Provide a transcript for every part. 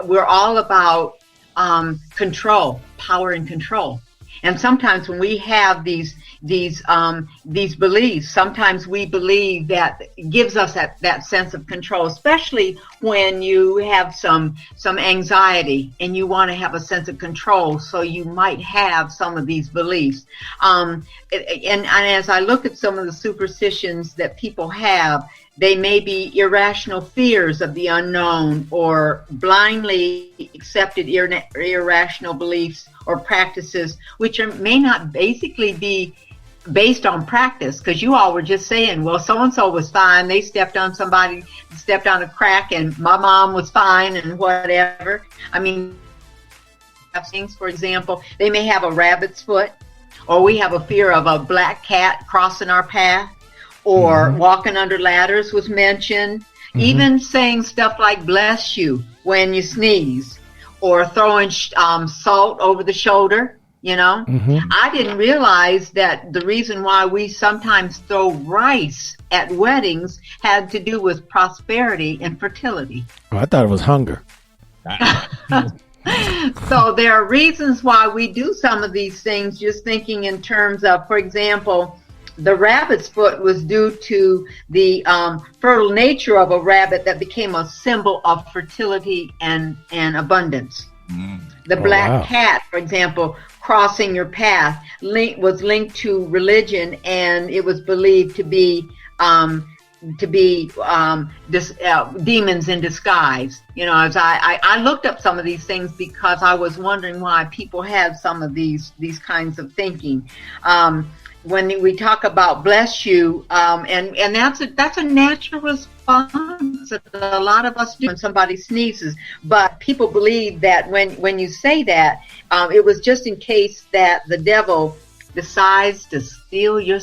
we're all about control, power and control. And sometimes when we have these beliefs, sometimes we believe that gives us that sense of control, especially when you have some anxiety and you want to have a sense of control. So you might have some of these beliefs. And as I look at some of the superstitions that people have, they may be irrational fears of the unknown or blindly accepted irrational beliefs or practices, which may not basically be based on practice, because you all were just saying, well, so-and-so was fine. They stepped on a crack, and my mom was fine and whatever. I mean, things, for example, they may have a rabbit's foot, or we have a fear of a black cat crossing our path, or walking under ladders was mentioned. Even saying stuff like bless you when you sneeze, or throwing salt over the shoulder, you know. I didn't realize that the reason why we sometimes throw rice at weddings had to do with prosperity and fertility. Oh, I thought it was hunger. So there are reasons why we do some of these things, just thinking in terms of, for example, the rabbit's foot was due to the fertile nature of a rabbit that became a symbol of fertility and abundance. The black cat, for example, crossing your path was linked to religion, and it was believed to be demons in disguise. You know, as I looked up some of these things because I was wondering why people had some of these kinds of thinking. When we talk about bless you, and that's a natural response that a lot of us do when somebody sneezes. But people believe that when you say that, it was just in case that the devil decides to steal your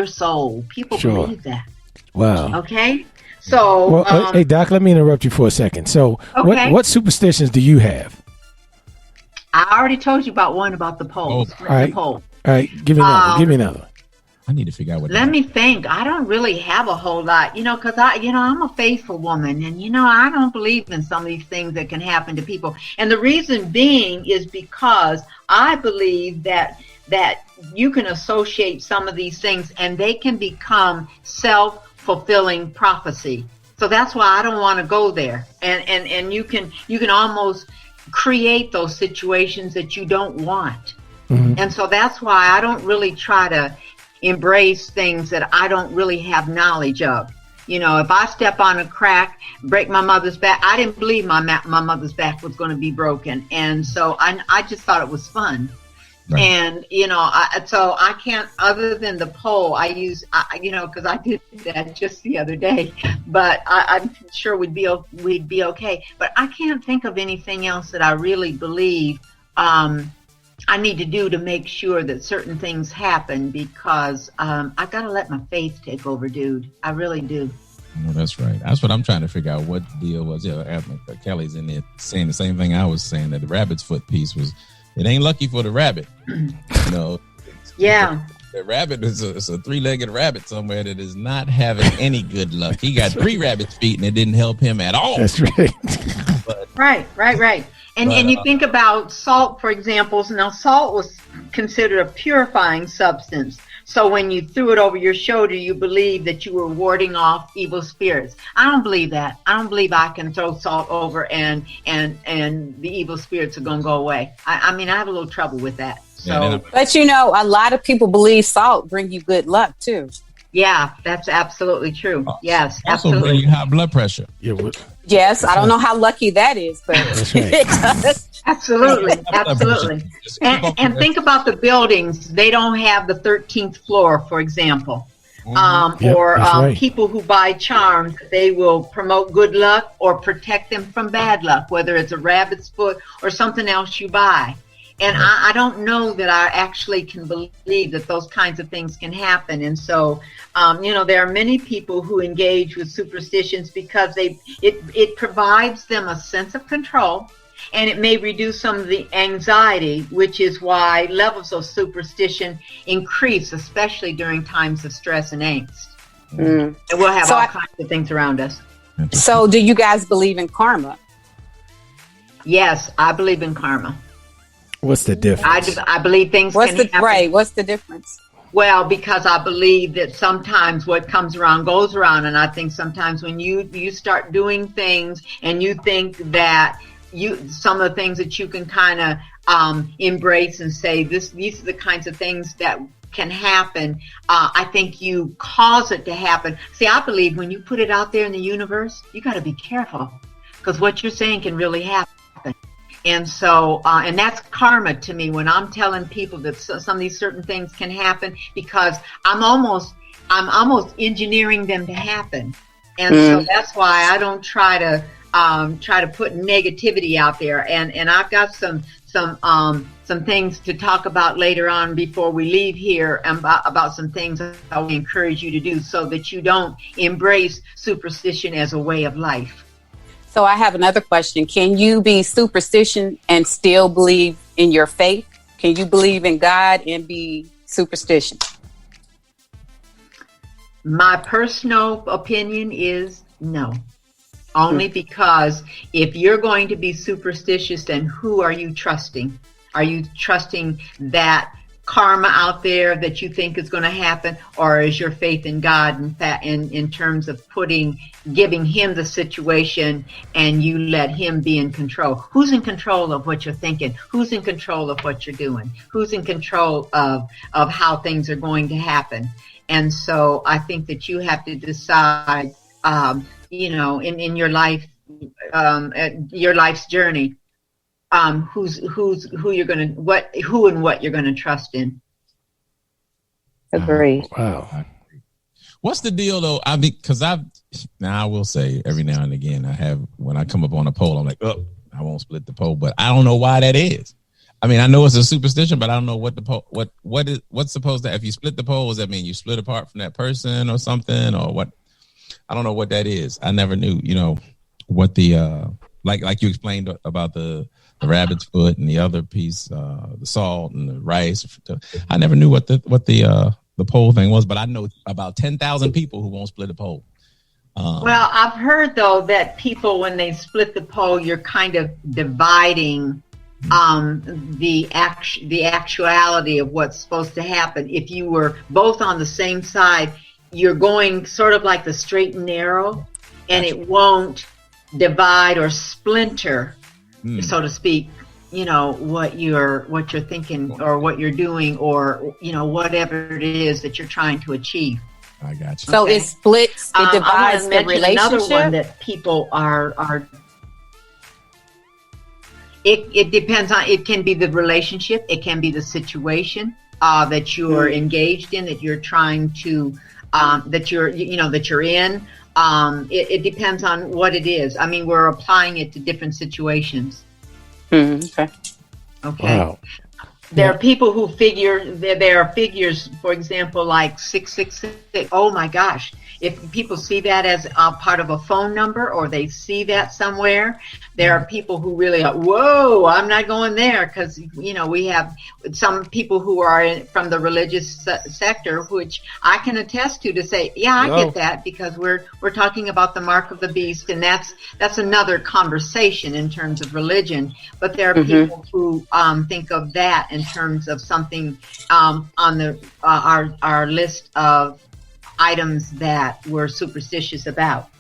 soul. People believe that. Wow. Okay. So, hey Doc, let me interrupt you for a second. So, okay. what superstitions do you have? I already told you about one about the poles. All right. The pole. All right, give me another. Give me another. I need to figure out what. Let me think. I don't really have a whole lot, because I'm a faithful woman, and I don't believe in some of these things that can happen to people. And the reason being is because I believe that you can associate some of these things, and they can become self-fulfilling prophecy. So that's why I don't want to go there. And you can almost create those situations that you don't want. And so that's why I don't really try to embrace things that I don't really have knowledge of. If I step on a crack, break my mother's back, I didn't believe my mother's back was going to be broken. And so I just thought it was fun. Right. And, so I can't, other than the pole, I use, because I did that just the other day, but I'm sure we'd be okay. But I can't think of anything else that I really believe I need to do to make sure that certain things happen, because I got to let my faith take over, dude. I really do. Oh, that's right. That's what I'm trying to figure out what the deal was. Kelly's in there saying the same thing I was saying, that the rabbit's foot piece was, it ain't lucky for the rabbit. Yeah. The rabbit is a three-legged rabbit somewhere that is not having any good luck. He got 3 rabbit's feet and it didn't help him at all. That's right. Right. And you think about salt, for example. Now, salt was considered a purifying substance. So when you threw it over your shoulder, you believed that you were warding off evil spirits. I don't believe that. I don't believe I can throw salt over and the evil spirits are going to go away. I mean, I have a little trouble with that. So, but a lot of people believe salt bring you good luck too. Yeah, that's absolutely true. Yes, also absolutely. bring you high blood pressure. Yes, I don't know how lucky that is, but it does. Absolutely. And think about the buildings. They don't have the 13th floor, for example. People who buy charms, they will promote good luck or protect them from bad luck, whether it's a rabbit's foot or something else you buy. And I don't know that I actually can believe that those kinds of things can happen. And so, there are many people who engage with superstitions because it provides them a sense of control, and it may reduce some of the anxiety, which is why levels of superstition increase, especially during times of stress and angst. And we'll have all kinds of things around us. So do you guys believe in karma? Yes, I believe in karma. What's the difference? I believe things can happen. Right. What's the difference? Well, because I believe that sometimes what comes around goes around, and I think sometimes when you start doing things and you think that some of the things that you can kind of embrace and say these are the kinds of things that can happen. I think you cause it to happen. See, I believe when you put it out there in the universe, you got to be careful because what you're saying can really happen. And so, and that's karma to me when I'm telling people that some of these certain things can happen because I'm almost engineering them to happen. And so that's why I don't try to put negativity out there. And I've got some things to talk about later on before we leave here about some things I would encourage you to do so that you don't embrace superstition as a way of life. So I have another question. Can you be superstition and still believe in your faith? Can you believe in God and be superstition? My personal opinion is no. Only because if you're going to be superstitious, then who are you trusting? Are you trusting that karma out there that you think is going to happen, or is your faith in God in terms of giving him the situation and you let him be in control? Who's in control of what you're thinking? Who's in control of what you're doing? Who's in control of how things are going to happen? And so I think that you have to decide, in your life, your life's journey, who you're going to, who and what you're going to trust in. Agreed. Wow. What's the deal though? I will say every now and again, when I come up on a poll, I'm like, oh, I won't split the poll, but I don't know why that is. I mean, I know it's a superstition, but I don't know what the poll, what's supposed to, if you split the poll, does that mean you split apart from that person or something, or what? I don't know what that is. I never knew, what the, like you explained about the rabbit's foot and the other piece, the salt and the rice. I never knew what the poll thing was, but I know about 10,000 people who won't split a poll. Well, I've heard though that people, when they split the poll, you're kind of dividing the actuality of what's supposed to happen. If you were both on the same side, you're going sort of like the straight and narrow, and it won't divide or splinter, so to speak, what you're thinking or what you're doing or, whatever it is that you're trying to achieve. I got you. So it splits, it divides the relationship. Another one that people are it depends on, it can be the relationship, it can be the situation that you're engaged in, that you're trying to that you're in. It depends on what it is. I mean, we're applying it to different situations. Okay. Wow. There are people who figure, there are figures, for example, like 666. Oh my gosh. If people see that as part of a phone number or they see that somewhere, there are people who really are, whoa, I'm not going there, because, we have some people who are from the religious sector, which I can attest to say, yeah, I get that, because we're talking about the mark of the beast, and that's another conversation in terms of religion. But there are people who think of that in terms of something on our list of items that we're superstitious about.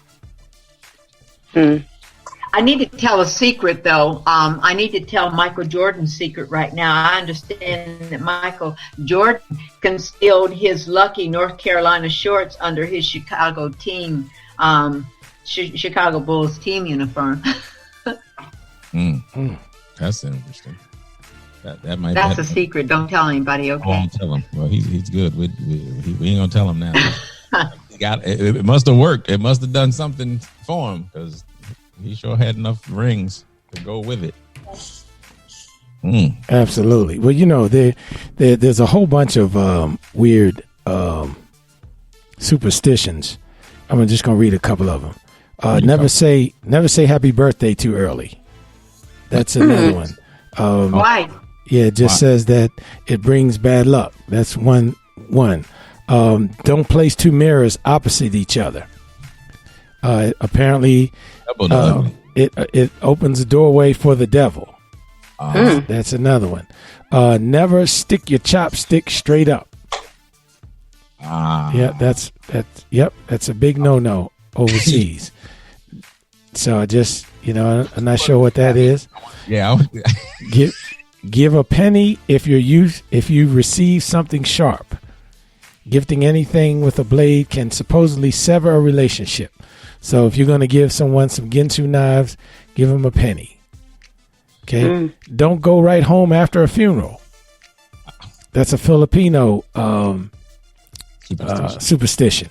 I need to tell a secret, though. I need to tell Michael Jordan's secret right now. I understand that Michael Jordan concealed his lucky North Carolina shorts under his Chicago Chicago Bulls team uniform. That's interesting. That's a secret. Don't tell anybody, okay? I won't tell him. Well, he's good. We ain't gonna tell him now. It must have worked. It must have done something for him, because he sure had enough rings to go with it. Absolutely. Well, there's a whole bunch of weird superstitions. I'm just gonna read a couple of them. Never say happy birthday too early. That's another one. Why? Yeah, it just says that it brings bad luck. That's one. Don't place two mirrors opposite each other. Apparently, It opens a doorway for the devil. That's another one. Never stick your chopstick straight up. Yeah, that's a big no overseas. So I just, I'm not sure what that is. Yeah. Give a penny if you receive something sharp. Gifting anything with a blade can supposedly sever a relationship. So if you're going to give someone some Ginsu knives, give them a penny. Okay. Don't go right home after a funeral. That's a Filipino superstition.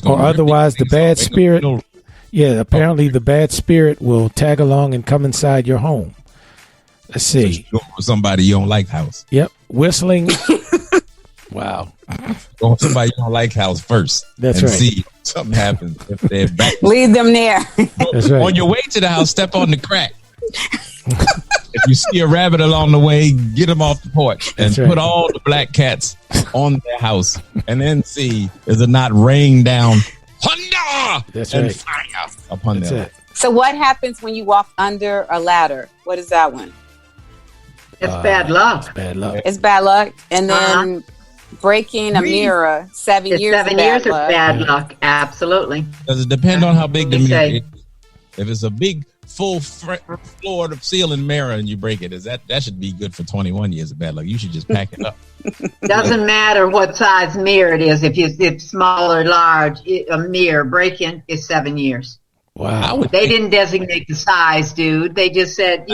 Or otherwise the bad spirit. Yeah, apparently the bad spirit will tag along and come inside your home. Let's see. Go with somebody you don't like house. Yep. Whistling. Wow. Go with somebody you don't like house first. That's and right. See if something happens. If they're back. Leave them there. That's right. On your way to the house, step on the crack. If you see a rabbit along the way, get them off the porch and put all the black cats on their house, and then see does it not rain down thunder and fire upon them. So what happens when you walk under a ladder? What is that one? It's bad luck. It's bad luck. It's bad luck. And then breaking a mirror, 7 years. 7 years of bad luck. Absolutely. Does it depend on how big the mirror is? If it's a big full floor to ceiling mirror and you break it, that should be good for 21 years of bad luck. You should just pack it up. Doesn't matter what size mirror it is. If it's small or large, a mirror breaking is 7 years. Wow. They didn't designate the size, dude. They just said,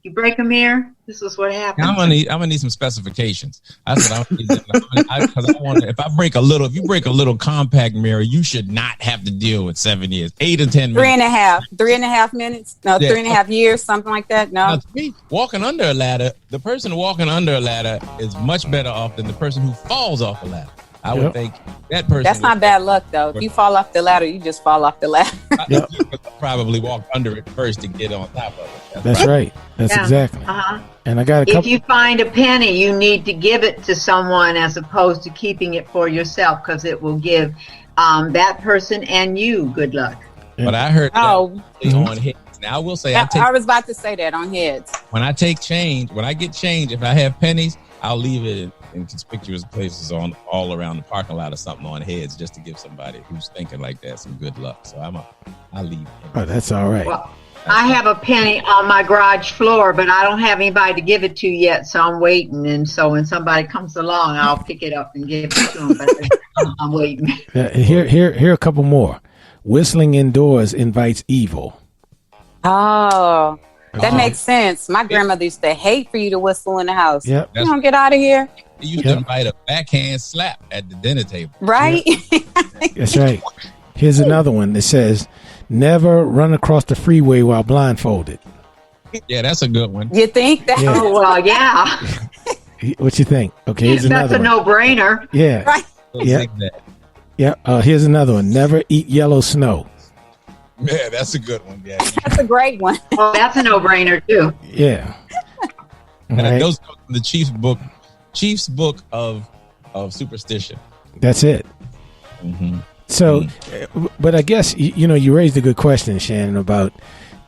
you break a mirror, this is what happens. I'm gonna need some specifications. That's what I need. Because I want if you break a little compact mirror, you should not have to deal with 7 years, 8 and 10 minutes. 3.5 minutes. No, 3.5 years, something like that. No. Now, to me, walking under a ladder, the person walking under a ladder is much better off than the person who falls off the ladder. I would think that person. That's not bad luck, though. If you fall off the ladder, you just fall off the ladder. Probably walk under it first to get on top of it. That's right. That's exactly. And I got a couple. If you find a penny, you need to give it to someone as opposed to keeping it for yourself, because it will give that person and you good luck. But I heard on heads. Now I will say I was about to say that on heads. When I take change, when I get change, if I have pennies, I'll leave it in conspicuous places all around the parking lot or something on heads, just to give somebody who's thinking like that some good luck. So I'll leave. Oh, that's all right. Well, I have a penny on my garage floor, but I don't have anybody to give it to yet, so I'm waiting. And so when somebody comes along, I'll pick it up and give it to them. But I'm waiting. Here are a couple more. Whistling indoors invites evil. Oh, that makes sense. My grandmother used to hate for you to whistle in the house. Yep. You don't get out of here. You used to invite a backhand slap at the dinner table. Right? Yep. That's right. Here's another one that says, never run across the freeway while blindfolded. Yeah, that's a good one. You think that? Yeah. Oh, well, yeah. What you think? Okay, here's another one. That's a no-brainer. Yeah. Right. Yeah. Here's another one. Never eat yellow snow. Yeah, that's a good one. Yeah, That's a great one. Oh, that's a no-brainer, too. Yeah. And Right. those are the Chief's book of superstition. That's it. Mm-hmm. So, but I guess, you raised a good question, Shannon, about,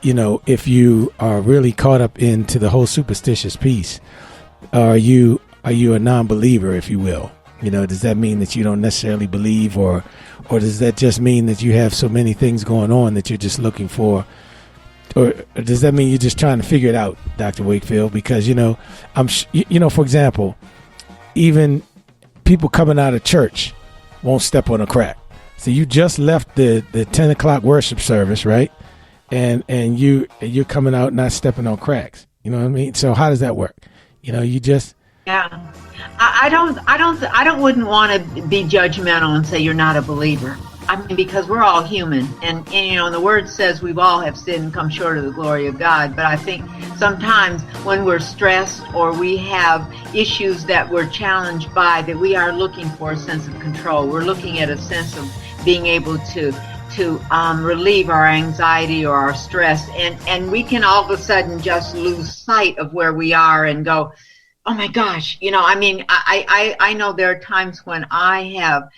if you are really caught up into the whole superstitious piece, are you a non-believer, if you will? Does that mean that you don't necessarily believe, or does that just mean that you have so many things going on that you're just looking for, or does that mean you're just trying to figure it out, Dr. Wakefield? Because, for example, even people coming out of church won't step on a crack. So you just left the 10 o'clock worship service, right? And you're coming out not stepping on cracks. You know what I mean? So how does that work? You just. Yeah. I wouldn't want to be judgmental and say you're not a believer. I mean, because we're all human, and the word says we've all have sinned and come short of the glory of God. But I think sometimes when we're stressed or we have issues that we're challenged by, that we are looking for a sense of control. We're looking at a sense of being able to relieve our anxiety or our stress, and we can all of a sudden just lose sight of where we are and go, oh my gosh, I know there are times when I have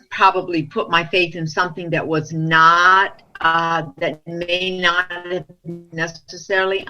probably put my faith in something that was not that may not have necessarily